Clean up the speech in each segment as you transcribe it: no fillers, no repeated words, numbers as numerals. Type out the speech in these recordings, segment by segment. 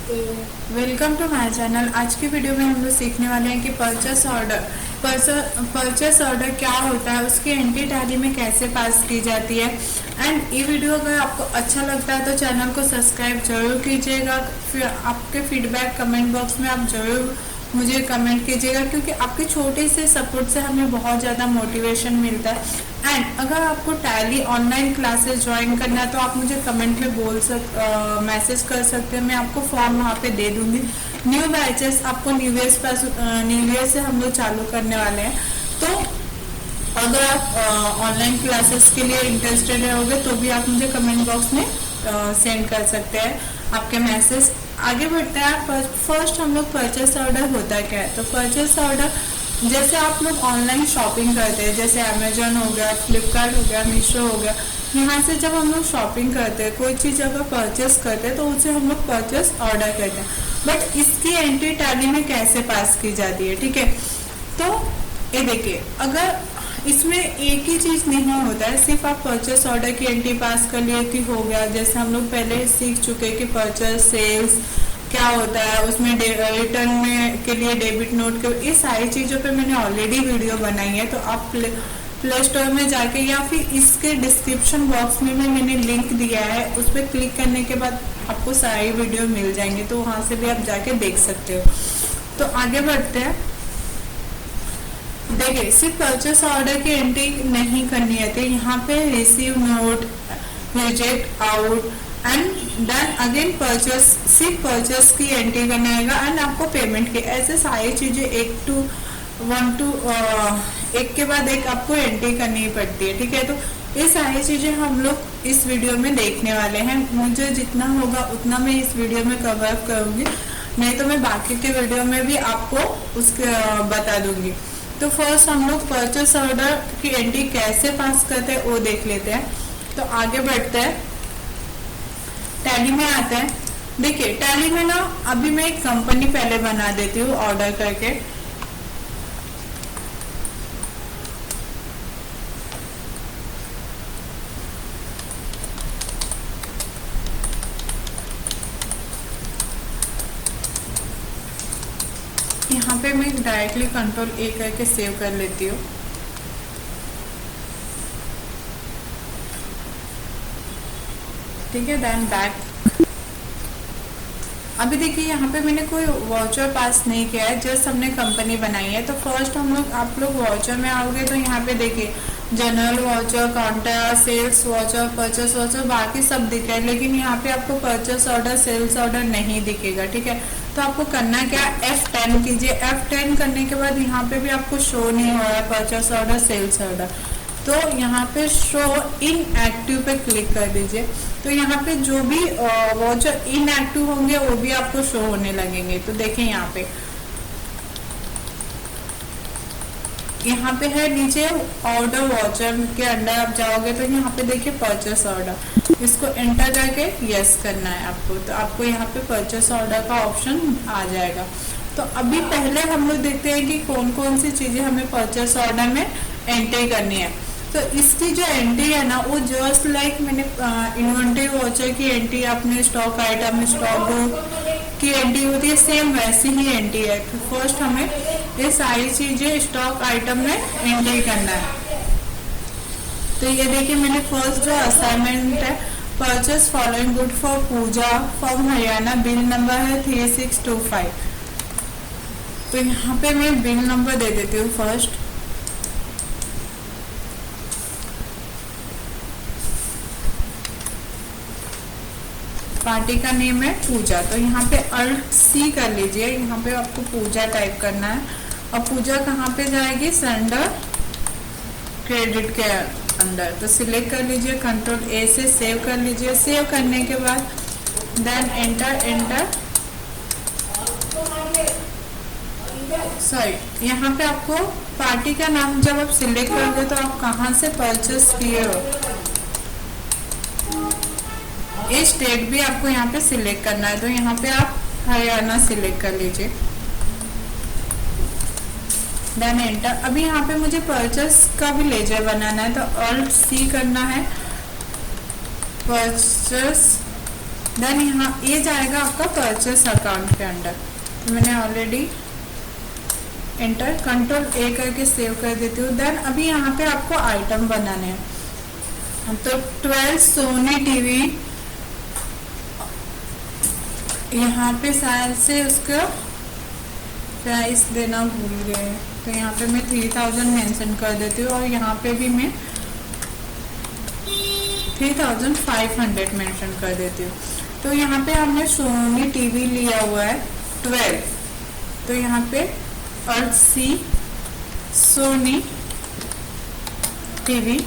तो welcome to my channel. आज की वीडियो में हम लोग सीखने वाले हैं कि परचेस ऑर्डर क्या होता है, उसकी एंट्री टैली में कैसे पास की जाती है। एंड ये वीडियो अगर आपको अच्छा लगता है तो चैनल को सब्सक्राइब जरूर कीजिएगा। फिर आपके फीडबैक कमेंट बॉक्स में आप जरूर मुझे कमेंट कीजिएगा, क्योंकि आपके छोटे से सपोर्ट से हमें बहुत ज़्यादा मोटिवेशन मिलता है। एंड अगर आपको टैली ऑनलाइन क्लासेस ज्वाइन करना है तो आप मुझे कमेंट में मैसेज कर सकते हैं। मैं आपको फॉर्म वहाँ पे दे दूँगी। न्यू बैचेस आपको न्यू ईयर से हम लोग चालू करने वाले हैं। तो अगर आप ऑनलाइन क्लासेस के लिए इंटरेस्टेड रहोगे तो भी आप मुझे कमेंट बॉक्स में सेंड कर सकते हैं आपके मैसेज। आगे बढ़ते हैं। फर्स्ट हम लोग परचेस ऑर्डर होता क्या है। तो परचेस ऑर्डर जैसे आप लोग ऑनलाइन शॉपिंग करते हैं, जैसे अमेजोन हो गया, फ्लिपकार्ट हो गया, मीशो हो गया, यहाँ से जब हम लोग शॉपिंग करते हैं, कोई चीज़ अगर परचेस करते हैं तो उसे हम लोग परचेस ऑर्डर करते हैं। बट इसकी एंट्री टैली में कैसे पास की जाती है, ठीक है। तो ये देखिए, अगर इसमें एक ही चीज नहीं होता है, सिर्फ आप परचेस ऑर्डर की एंट्री पास कर लिए कि हो गया। जैसे हम लोग पहले सीख चुके कि परचेस सेल्स क्या होता है, उसमें रिटर्न में के लिए डेबिट नोट के, ये सारी चीज़ों पे मैंने ऑलरेडी वीडियो बनाई है। तो आप प्ले स्टोर में जाके या फिर इसके डिस्क्रिप्शन बॉक्स में भी मैंने लिंक दिया है, उस पर क्लिक करने के बाद आपको सारी वीडियो मिल जाएंगे, तो वहाँ से भी आप जाके देख सकते हो। तो आगे बढ़ते हैं। देखिए, सिर्फ परचेस ऑर्डर की एंट्री नहीं करनी है, तो यहाँ पे receive note, reject out and then again purchase, सिर्फ परचेस की एंट्री करना आएगा एंड आपको पेमेंट की, ऐसे सारी चीजें एक के बाद एक आपको एंट्री करनी पड़ती है, ठीक है। तो ये सारी चीजें हम लोग इस वीडियो में देखने वाले हैं। मुझे जितना होगा उतना मैं इस वीडियो में कवर करूंगी, नहीं तो मैं बाकी के वीडियो में भी आपको उसके बता दूंगी। तो फर्स्ट हम लोग परचेस ऑर्डर की एंट्री कैसे पास करते हैं वो देख लेते हैं। तो आगे बढ़ते हैं, टैली में आते हैं। देखिए, टैली में ना अभी मैं एक कंपनी पहले बना देती हूँ ऑर्डर करके। यहाँ पे मैं डायरेक्टली कंट्रोल ए करके सेव कर लेती हूँ। ठीक है, देन बैक। अभी देखिए, यहाँ पे मैंने कोई वाउचर पास नहीं किया है, जस्ट हमने कंपनी बनाई है। तो फर्स्ट आप लोग वाउचर में आओगे तो यहाँ पे देखिए general voucher, counter, sales voucher, purchase voucher, बाकी सब दिख रहा है, लेकिन यहाँ पे आपको परचेस ऑर्डर, सेल्स ऑर्डर नहीं दिखेगा, ठीक है। तो आपको करना क्या, F10 कीजिए। F10 करने के बाद यहाँ पे भी आपको शो नहीं हो रहा है परचेस ऑर्डर, सेल्स ऑर्डर, तो यहाँ पे शो इन एक्टिव पे क्लिक कर दीजिए। तो यहाँ पे जो भी वाउचर इन एक्टिव होंगे वो भी आपको शो होने लगेंगे। तो देखें, यहाँ पे है नीचे ऑर्डर वाउचर के अंदर आप जाओगे तो यहाँ पे देखिए परचेस ऑर्डर, इसको एंटर करके यस करना है आपको। तो आपको यहाँ पे परचेस ऑर्डर का ऑप्शन आ जाएगा। तो अभी पहले हम लोग देखते हैं कि कौन कौन सी चीजें हमें परचेस ऑर्डर में एंट्री करनी है। तो इसकी जो एंट्री है ना, वो जस्ट लाइक मैंने इन्वेंट्री वाउचर की एंट्री, अपने स्टॉक आइटम, स्टॉक की एंट्री होती है, सेम वैसी ही एंट्री है। तो फर्स्ट हमें ये सारी चीजें स्टॉक आइटम में एंट्री करना है। तो ये देखिए, मैंने फर्स्ट जो असाइनमेंट है, purchase following good for Pooja from Haryana, bill number है 3625। तो यहाँ पे मैं बिल नंबर दे देती हूँ फर्स्ट। पार्टी का नेम है पूजा, तो यहाँ पे अल्ट सी कर लीजिए। यहाँ पे आपको पूजा टाइप करना है, और पूजा कहाँ पे जाएगी, सेंडर क्रेडिट के अंदर। तो सिलेक्ट कर लीजिए, कंट्रोल ए से सेव कर लीजिए। सेव करने के बाद देन एंटर। सॉरी, यहाँ पे आपको पार्टी का नाम जब आप सिलेक्ट करोगे तो आप कहाँ से परचेस किए हो, ये स्टेट भी आपको यहाँ पे सिलेक्ट करना है। तो यहाँ पे आप हरियाणा सिलेक्ट कर लीजिए, देन एंटर। अभी यहाँ पे मुझे परचेस का भी लेजर बनाना है, तो ऑल्ट सी करना है, परचेस देन यहाँ ये जाएगा आपका परचेस अकाउंट के अंदर। तो मैंने ऑलरेडी एंटर कंट्रोल ए करके सेव कर देती हूँ। देन अभी यहाँ पे आपको आइटम बनाने हैं। तो 12 सोनी टीवी, यहाँ पे शायद से उसका प्राइस देना भूल गए, तो यहाँ पे मैं 3000 मेंशन कर देती हूँ और यहाँ पे भी मैं 3500 मेंशन कर देती हूँ। तो यहाँ पे हमने सोनी टीवी लिया हुआ है 12, तो यहाँ पे अर्थ सी सोनी टीवी,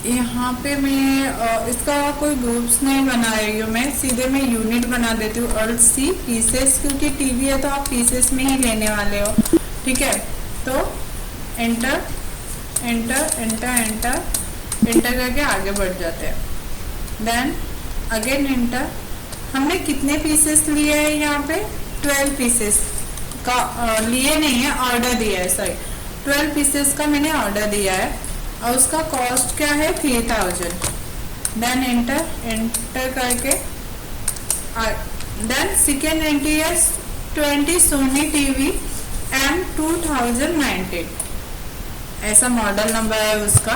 यहाँ पे मैं इसका कोई ग्रुप्स नहीं बना रही हूँ, मैं सीधे मैं यूनिट बना देती हूँ अर्थ सी पीसेस, क्योंकि टीवी है तो आप पीसेस में ही लेने वाले हो, ठीक है। तो enter enter enter enter enter करके आगे बढ़ जाते हैं। Then again enter. हमने कितने पीसेस लिए हैं यहाँ पे? 12 पीसेस का लिए नहीं है, ऑर्डर दिया है, सॉरी 12 पीसेस का मैंने ऑर्डर दिया है और उसका कॉस्ट क्या है 3000। देन एंटर एंटर करके देन सेकेंड एंट्री है 20 सोनी टीवी M2019, ऐसा मॉडल नंबर है उसका,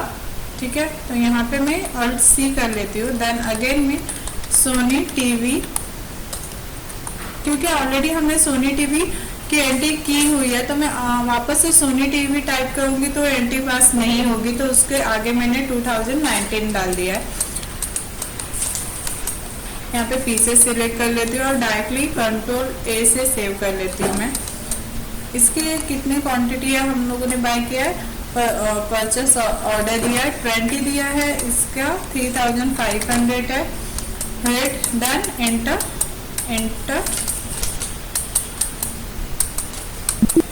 ठीक है। तो यहाँ पे मैं ऑल्ट सी कर लेती हूँ। देन अगेन में सोनी टीवी, क्योंकि ऑलरेडी हमने सोनी टीवी की एंट्री की हुई है, तो मैं वापस से सोनी टीवी टाइप करूंगी तो एंट्री पास नहीं होगी, तो उसके आगे मैंने 2019 डाल दिया है। यहाँ पे पीसेस सिलेक्ट कर लेती हूँ और डायरेक्टली कंट्रोल ए से सेव कर लेती हूँ मैं। इसके कितने क्वांटिटी है हम लोगों ने बाय किया है, परचेस ऑर्डर दिया है 20 दिया है, इसका 3500 है। Rate done enter enter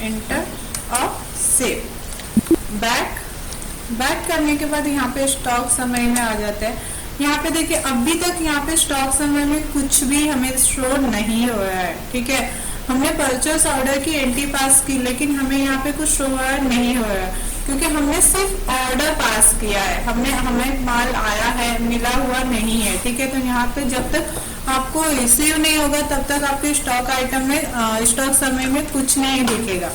enter और सेव। बैक करने के बाद यहाँ पे स्टॉक समय में आ जाता है। यहाँ पे देखिए अभी तक यहाँ पे स्टॉक समय में कुछ भी हमें शो नहीं हो रहा है, ठीक है। हमने परचेस ऑर्डर की एंट्री पास की, लेकिन हमें यहाँ पे कुछ शो नहीं हो रहा है, क्योंकि हमने सिर्फ ऑर्डर पास किया है, हमें माल आया है, मिला हुआ नहीं है, ठीक है। तो यहाँ पे जब तक आपको रिसीव नहीं होगा तब तक आपके स्टॉक आइटम में स्टॉक समय में कुछ नहीं दिखेगा।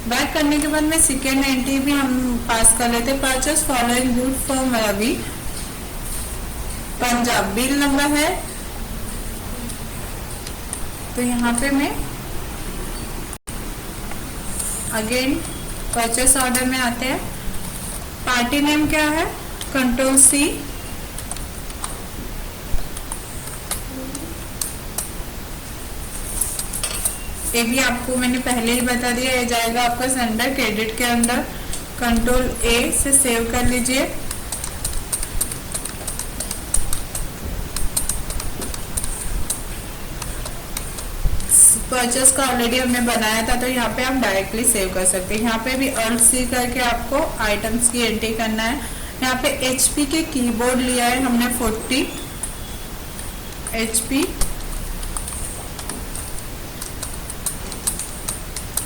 बैक करने के बाद में सेकेंड एंट्री भी हम पास कर लेते। Purchase following good from Ravi Punjab, bill number है, तो यहाँ पे मैं अगेन परचेस ऑर्डर में आते हैं। पार्टी नेम क्या है, कंट्रोल सी, ये भी आपको मैंने पहले ही बता दिया, ये जाएगा आपका सेंडर क्रेडिट के अंदर। कंट्रोल ए से सेव कर लीजिए। परचेस का ऑलरेडी हमने बनाया था, तो यहाँ पे आप डायरेक्टली सेव कर सकते हैं। यहाँ पे भी ऑल्ट सी करके आपको आइटम्स की एंट्री करना है। यहाँ पे HP के कीबोर्ड लिया है हमने 40 HP।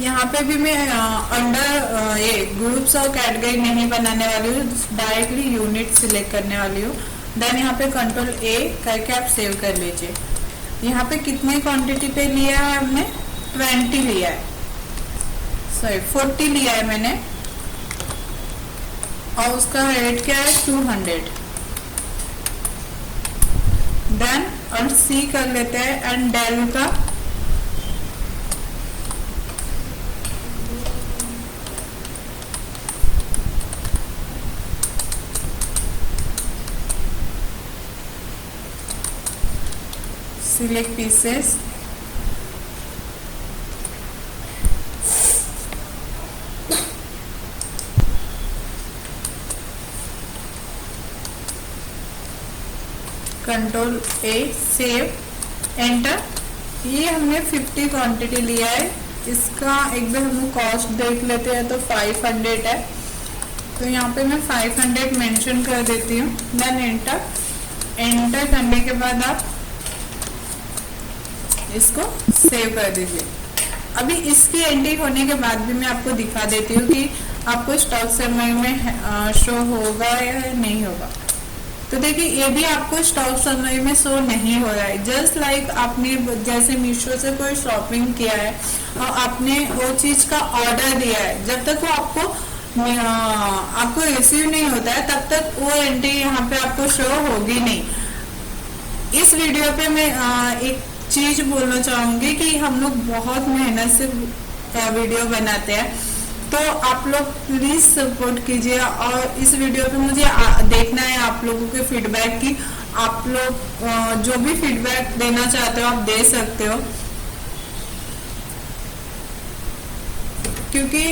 यहाँ पे भी मैं अंडर ये ग्रुप्स और कैटेगरी नहीं बनाने वाली हूँ, डायरेक्टली यूनिट सिलेक्ट करने वाली हूँ। देन यहाँ पे कंट्रोल ए करके आप सेव कर लीजिए। यहाँ पे कितने क्वांटिटी पे लिया है हमने, 20 लिया है, सॉरी 40 लिया है मैंने, और उसका रेट क्या है 200। देन और सी कर लेते हैं एंड डेल का select pieces, कंट्रोल ए सेव एंटर। ये हमने 50 क्वांटिटी लिया है, इसका एक बार हम कॉस्ट देख लेते हैं तो 500 है, तो यहाँ पे मैं 500 मेंशन कर देती हूँ। देन एंटर करने के बाद आप इसको सेव कर दीजिए। अभी इसकी एंट्री होने के बाद भी मैं आपको दिखा देती हूँ कि आपको स्टॉक समरी में शो होगा या नहीं होगा। तो देखिए ये भी आपको स्टॉक समरी में शो नहीं हो रहा है। जस्ट लाइक आपने जैसे मीशो से कोई शॉपिंग किया है और आपने वो चीज का ऑर्डर दिया है, जब तक वो आपको रिसीव नहीं होता है तब तक वो एंट्री यहाँ पे आपको शो होगी नहीं। इस वीडियो पे मैं एक चीज बोलना चाहूंगी कि हम लोग बहुत मेहनत से वीडियो बनाते हैं, तो आप लोग प्लीज सपोर्ट कीजिए। और इस वीडियो पे मुझे देखना है आप लोगों के फीडबैक की। आप लोग जो भी फीडबैक देना चाहते हो आप दे सकते हो, क्योंकि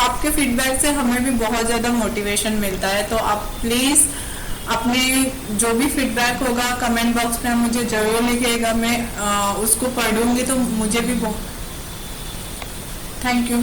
आपके फीडबैक से हमें भी बहुत ज्यादा मोटिवेशन मिलता है। तो आप प्लीज अपने जो भी फीडबैक होगा कमेंट बॉक्स में मुझे जरूर लिखिएगा, मैं उसको पढ़ूंगी तो मुझे भी बहुत थैंक यू।